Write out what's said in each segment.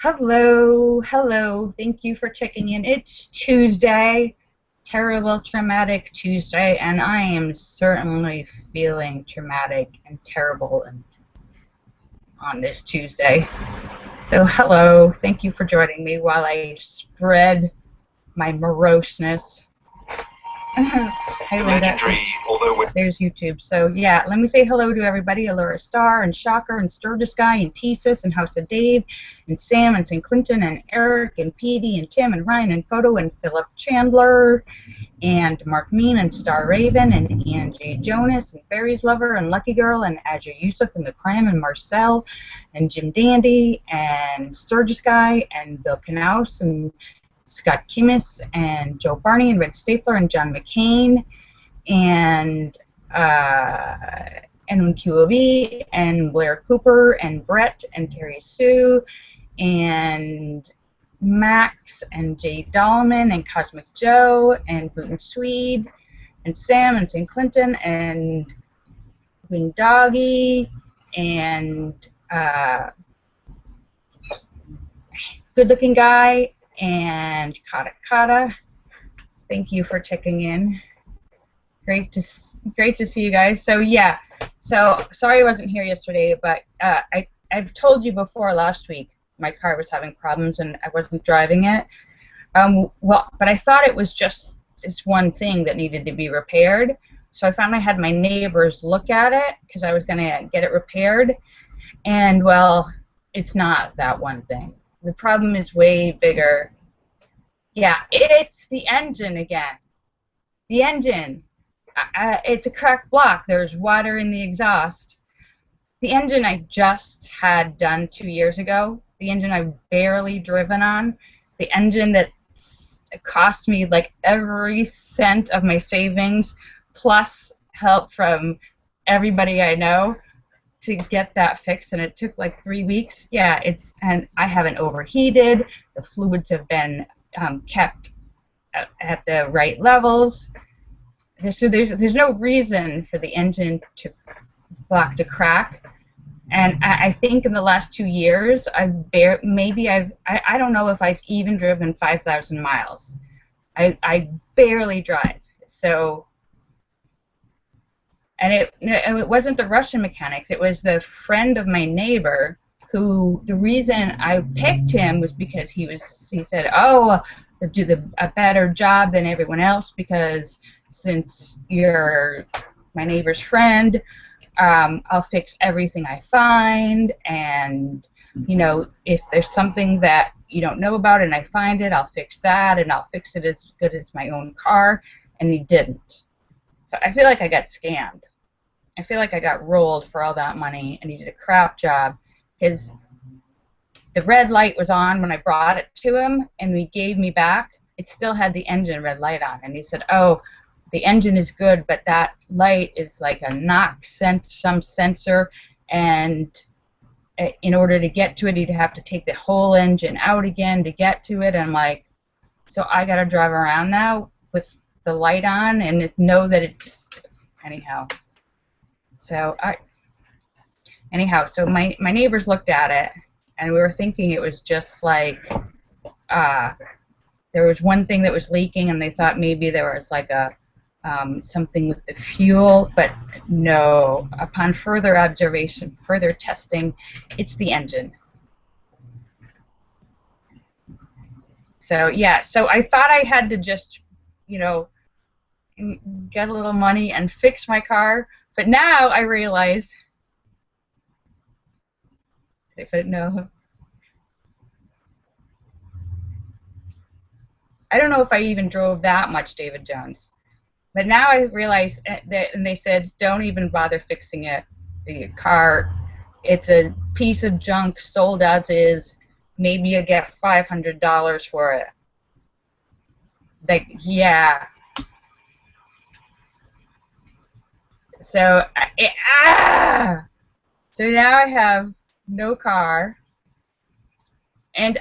Hello, hello. Thank you for checking in. It's Tuesday, terrible, traumatic Tuesday, and I am certainly feeling traumatic and terrible on this Tuesday. So, hello. Thank you for joining me while I spread my moroseness. Hi, The Linda. legendary, although we're There's YouTube. So yeah, let me say hello to everybody. Allura Star and Shocker and Sturgis Guy and Tesis and House of Dave and Sam and St. Clinton and Eric and Petey and Tim and Ryan and Photo and Philip Chandler and Mark Mean and Star Raven and Angie Jonas and Fairies Lover and Lucky Girl and Azure Yusuf and The Cram and Marcel and Jim Dandy and Sturgis Guy and Bill Knaus and Scott Kimmis and Joe Barney and Red Stapler and John McCain and NQOV and Blair Cooper and Brett and Terry Sue and Max and Jay Dahlman and Cosmic Joe and Boot and Swede and Sam and St. Clinton and Wing Doggy and Good Looking Guy and Kata Kata. Thank you for checking in. Great to see you guys. So yeah, so sorry I wasn't here yesterday, but I've told you before last week my car was having problems and I wasn't driving it. But I thought it was just this one thing that needed to be repaired. So I found I had my neighbors look at it because I was gonna get it repaired, and well, it's not that one thing. The problem is way bigger. Yeah, it's the engine again. The engine. It's a cracked block. There's water in the exhaust. The engine I just had done 2 years ago. The engine I've barely driven on. The engine that cost me like every cent of my savings, plus help from everybody I know to get that fixed, and it took like 3 weeks. Yeah, and I haven't overheated. The fluids have been kept at the right levels. So there's no reason for the engine to block to crack, and I think in the last 2 years I don't know if I've even driven 5,000 miles. I barely drive. So, and it wasn't the Russian mechanics. It was the friend of my neighbor who, the reason I picked him was because he said, oh, do a better job than everyone else because since you're my neighbor's friend, I'll fix everything I find, and you know, if there's something that you don't know about and I find it, I'll fix that, and I'll fix it as good as my own car, and he didn't. So I feel like I got scammed. I feel like I got rolled for all that money, and he did a crap job because the red light was on when I brought it to him, and he gave me back. It still had the engine red light on, and he said, oh, the engine is good, but that light is like a knock some sensor, and in order to get to it, he'd have to take the whole engine out again to get to it. And I'm like, so I got to drive around now with the light on and know that it's anyhow. So so my neighbors looked at it, and we were thinking it was just like there was one thing that was leaking, and they thought maybe there was like a something with the fuel, but no. Upon further observation, further testing, it's the engine. So yeah, so I thought I had to just, you know, get a little money and fix my car, but now I realize, if it no, I don't know if I even drove that much, David Jones. But now I realize that, and they said, don't even bother fixing it. The car, it's a piece of junk sold as is. Maybe you get $500 for it. Like, yeah. So, so now I have no car, and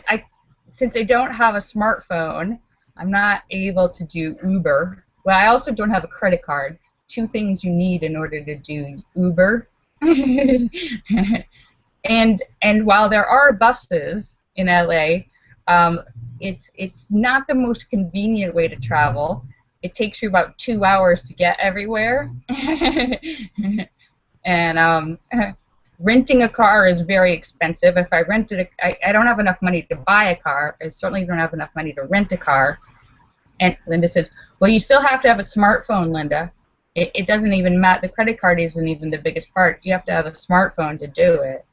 since I don't have a smartphone, I'm not able to do Uber. Well, I also don't have a credit card. 2 things you need in order to do Uber. and while there are buses in LA. It's not the most convenient way to travel. It takes you about 2 hours to get everywhere. And renting a car is very expensive. If I rented I don't have enough money to buy a car. I certainly don't have enough money to rent a car. And Linda says, well, you still have to have a smartphone, Linda. It doesn't even matter. The credit card isn't even the biggest part. You have to have a smartphone to do it.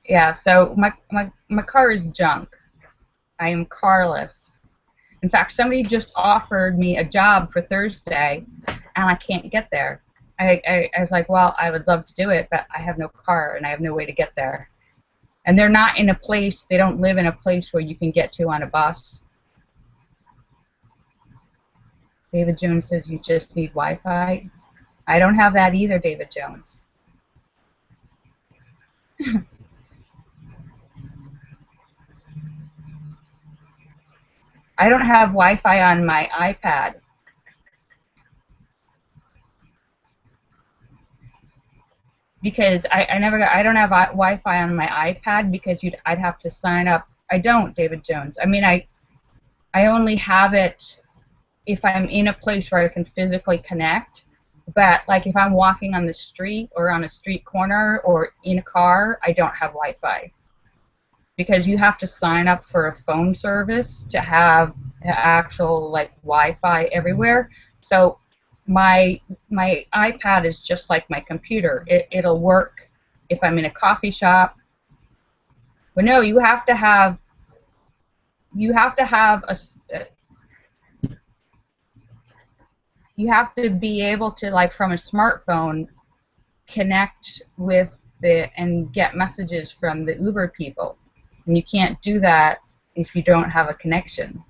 Yeah, so my car is junk. I am carless. In fact, somebody just offered me a job for Thursday, and I can't get there. I was like, well, I would love to do it, but I have no car, and I have no way to get there. And they're not in a place, they don't live in a place where you can get to on a bus. David Jones says you just need Wi-Fi. I don't have that either, David Jones. I don't have Wi-Fi on my iPad. Because I don't have Wi-Fi on my iPad because I'd have to sign up. I don't, David Jones. I mean, I only have it if I'm in a place where I can physically connect. But like if I'm walking on the street or on a street corner or in a car, I don't have Wi-Fi. Because you have to sign up for a phone service to have actual like Wi-Fi everywhere. So my iPad is just like my computer. It'll work if I'm in a coffee shop. But no, you have to have you have to be able to, like, from a smartphone, connect with and get messages from the Uber people. And you can't do that if you don't have a connection.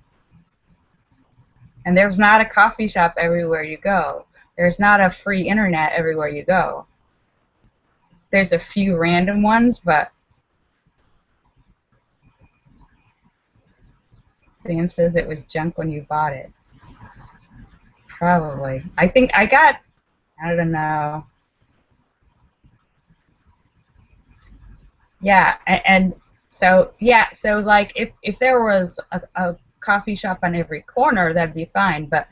And there's not a coffee shop everywhere you go. There's not a free internet everywhere you go. There's a few random ones, but Sam says it was junk when you bought it. Probably. I think I don't know. Yeah, and so, yeah, so like if there was a coffee shop on every corner, that'd be fine, but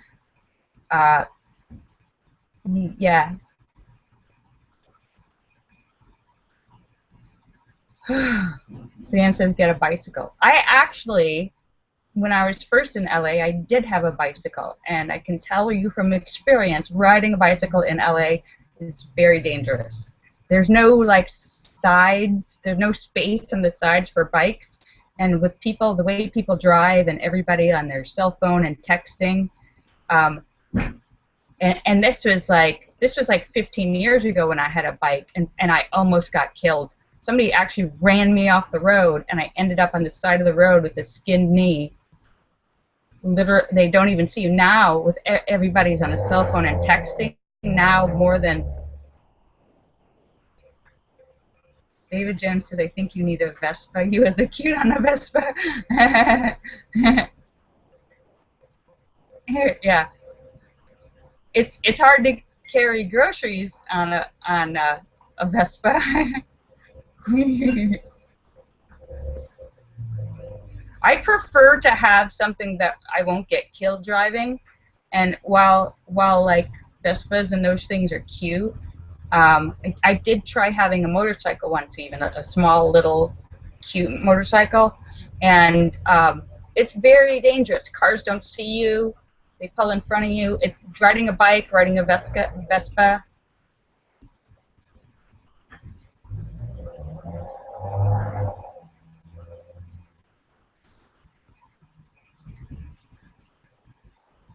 yeah. Sam says get a bicycle. I actually, when I was first in LA, I did have a bicycle, and I can tell you from experience, riding a bicycle in LA is very dangerous. There's no, like, sides, there's no space on the sides for bikes, and with people, the way people drive and everybody on their cell phone and texting, and this was like 15 years ago when I had a bike, and I almost got killed. Somebody actually ran me off the road, and I ended up on the side of the road with a skinned knee. Literally, they don't even see you now. With everybody's on a cell phone and texting now more than. David Jones says, "I think you need a Vespa. You would look cute on a Vespa." Yeah, it's hard to carry groceries on a Vespa. I prefer to have something that I won't get killed driving, and while like Vespas and those things are cute, I did try having a motorcycle once, even a small little cute motorcycle, and it's very dangerous. Cars don't see you; they pull in front of you. It's riding a bike, riding a Vespa.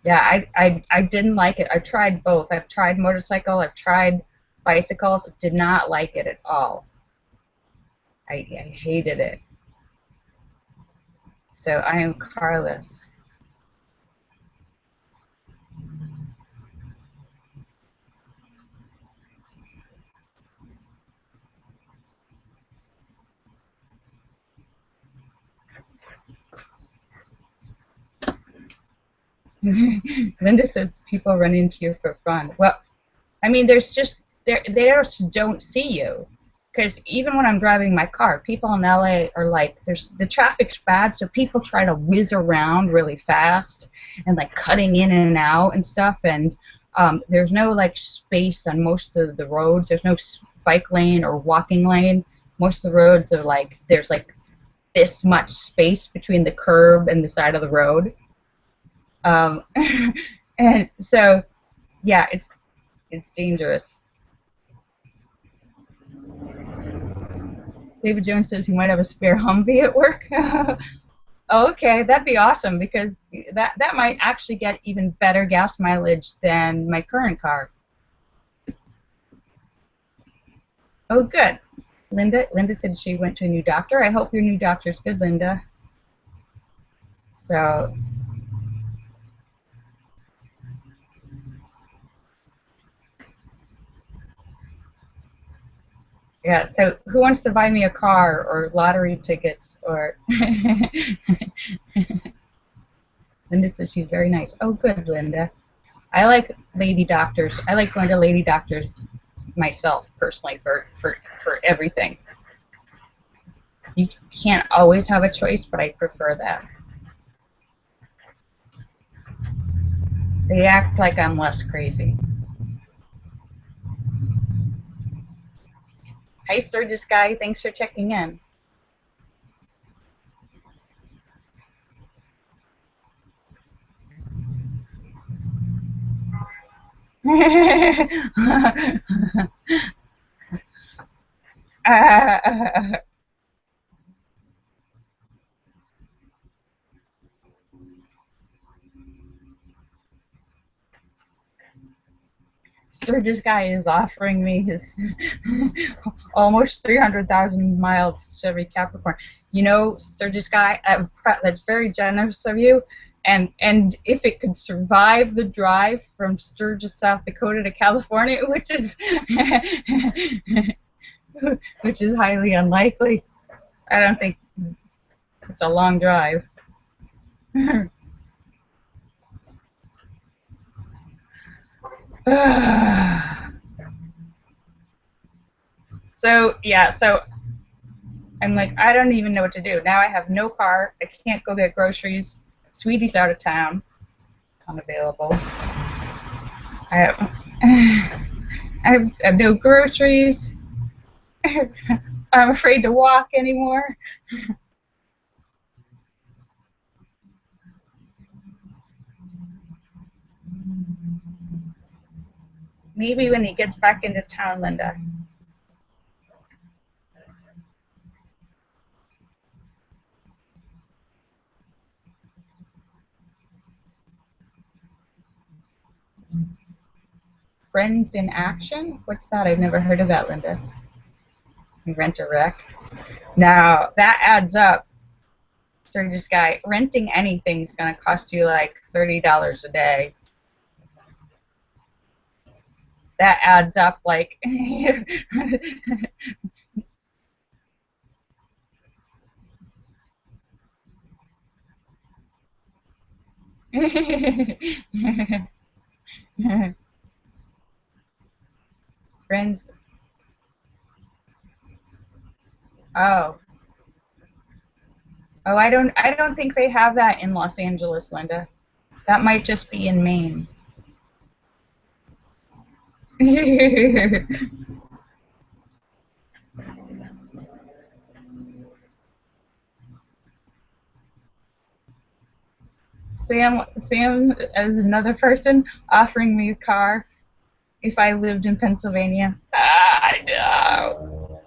Yeah, I didn't like it. I tried both. I've tried motorcycle. I've tried bicycles. Did not like it at all. I hated it. So I am carless. Linda says people run into you for fun. Well, I mean, there's just they just don't see you. Because even when I'm driving my car, people in LA are like, there's the traffic's bad, so people try to whiz around really fast and like cutting in and out and stuff. And there's no like space on most of the roads. There's no bike lane or walking lane. Most of the roads are like there's like this much space between the curb and the side of the road. Um, and so yeah, it's dangerous. David Jones says he might have a spare Humvee at work. Okay, that'd be awesome because that might actually get even better gas mileage than my current car. Oh, good. Linda said she went to a new doctor. I hope your new doctor's good, Linda. So, yeah, so who wants to buy me a car or lottery tickets or Linda says she's very nice. Oh, good, Linda. I like lady doctors. I like going to lady doctors myself personally for everything. You can't always have a choice, but I prefer that. They act like I'm less crazy. Hi, Sturgis Guy. Thanks for checking in. Sturgis Guy is offering me his almost 300,000 miles Chevy Capricorn. You know, Sturgis Guy, that's very generous of you. And if it could survive the drive from Sturgis, South Dakota to California, which is highly unlikely, I don't think it's a long drive. So yeah, so I'm like, I don't even know what to do. Now I have no car. I can't go get groceries. Sweetie's out of town. Unavailable. I have, I have no groceries. I'm afraid to walk anymore. Maybe when he gets back into town, Linda. Friends in Action? What's that? I've never heard of that, Linda. Rent a wreck. Now, that adds up. So this guy, renting anything is going to cost you like $30 a day. That adds up like friends. Oh, oh, I don't think they have that in Los Angeles, Linda. That might just be in Maine. Sam as another person offering me a car if I lived in Pennsylvania. I know.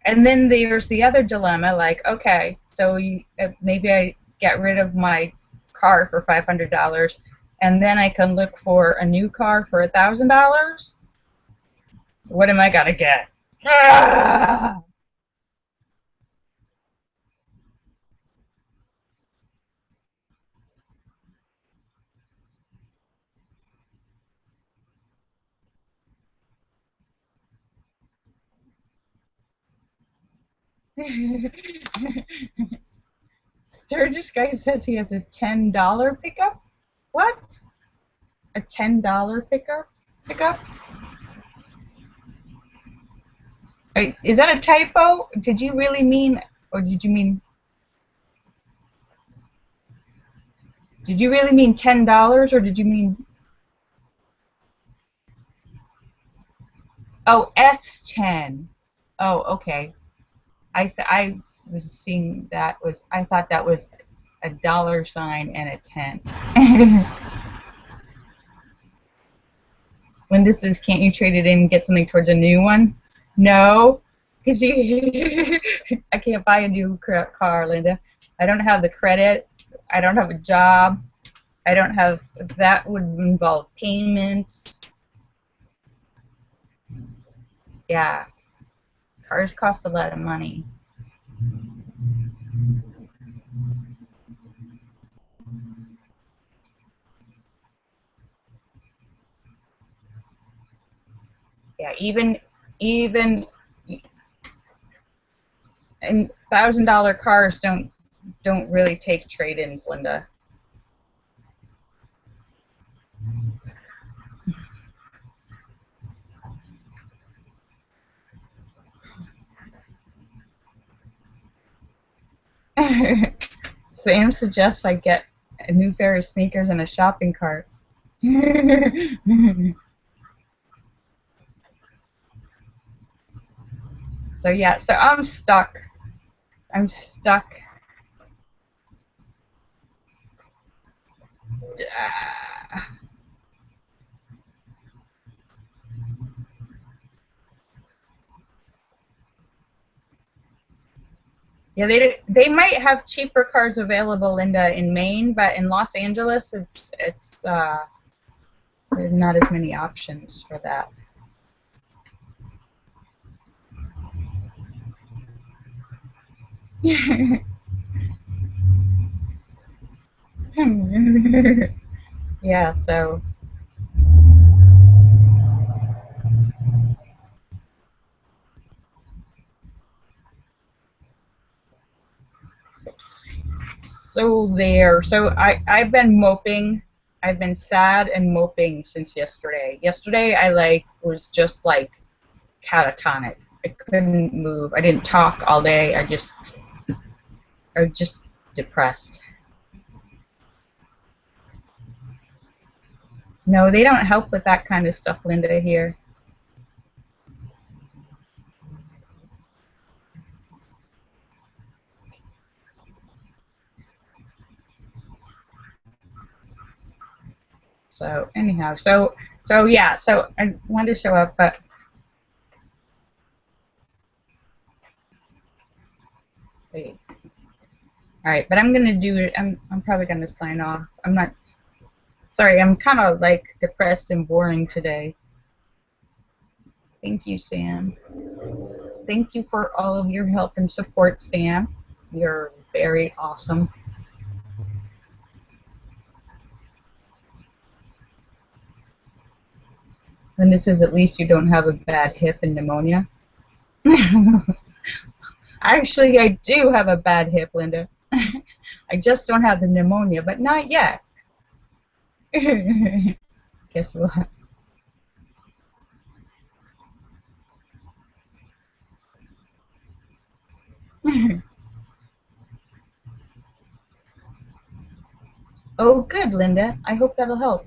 And then there's the other dilemma, like, okay, so maybe I get rid of my car for $500, and then I can look for a new car for $1,000. What am I gonna get? Ah! Sturgis guy says he has a $10 pickup. What? A $10 pickup? Pickup? Wait, is that a typo? Did you really mean, or did you mean? Did you really mean $10, or did you mean? Oh, S10. Oh, okay. I was seeing that was, I thought that was a $sign and a 10. Linda says, can't you trade it in and get something towards a new one? No, because I can't buy a new car, Linda. I don't have the credit. I don't have a job. I don't have, that would involve payments. Yeah, cars cost a lot of money. Yeah, even and $1,000 cars don't really take trade-ins, Linda. Sam suggests I get a new pair of sneakers and a shopping cart. So yeah, so I'm stuck. I'm stuck. Yeah, they might have cheaper cars available, Linda, in Maine, but in Los Angeles, it's there's not as many options for that. Yeah, so there. So I've been moping. I've been sad and moping since yesterday. Yesterday I was just catatonic. I couldn't move. I didn't talk all day. I was just depressed. No, they don't help with that kind of stuff, Linda, here. So anyhow, so yeah, so I wanted to show up, but wait. All right, but I'm gonna do it. I'm probably gonna sign off. I'm not. Sorry, I'm kind of depressed and boring today. Thank you, Sam. Thank you for all of your help and support, Sam. You're very awesome. And this is, at least you don't have a bad hip and pneumonia. Actually, I do have a bad hip, Linda. I just don't have the pneumonia, but not yet. Guess what? Oh, good, Linda. I hope that'll help.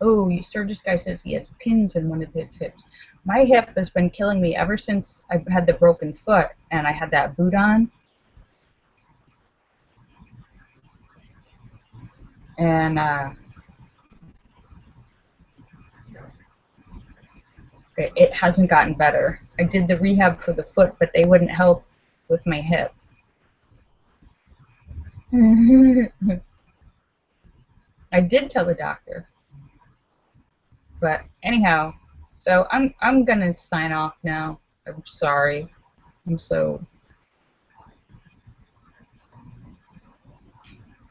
Oh, Sturgis guy says he has pins in one of his hips. My hip has been killing me ever since I had the broken foot and I had that boot on. And it hasn't gotten better. I did the rehab for the foot, but they wouldn't help with my hip. I did tell the doctor. But anyhow, so I'm gonna sign off now. I'm sorry. I'm so.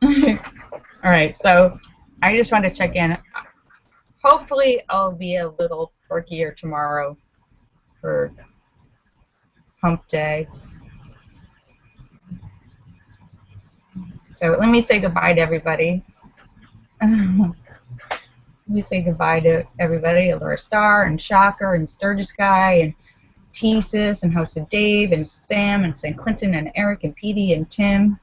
All right. So I just want to check in. Hopefully, I'll be a little perkier tomorrow. For hump day. So let me say goodbye to everybody. Let me say goodbye to everybody. Laura Star and Shocker and Sturgis Guy and T-Sis and hosted Dave and Sam and St. Clinton and Eric and Petey and Tim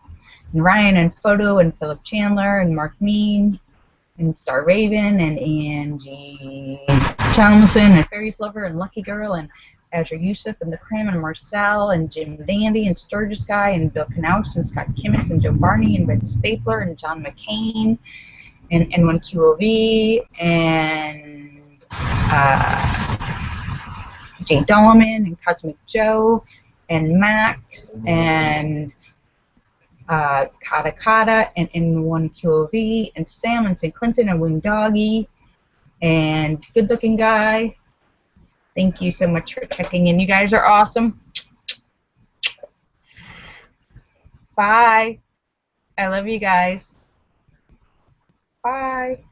and Ryan and Photo and Philip Chandler and Mark Mean and Star Raven and Angie Tomlinson and Fairies Lover and Lucky Girl and Azure Yusuf and The Cram and Marcel and Jim Dandy and Sturgis Guy and Bill Knaus and Scott Kimmis and Joe Barney and Red Stapler and John McCain and N1QOV and Jay Dolman and Cosmic Joe and Max and Kata Kata and N1QOV and Sam and St. Clinton and Wing Doggy and Good Looking Guy. Thank you so much for checking in. You guys are awesome. Bye. I love you guys. Bye.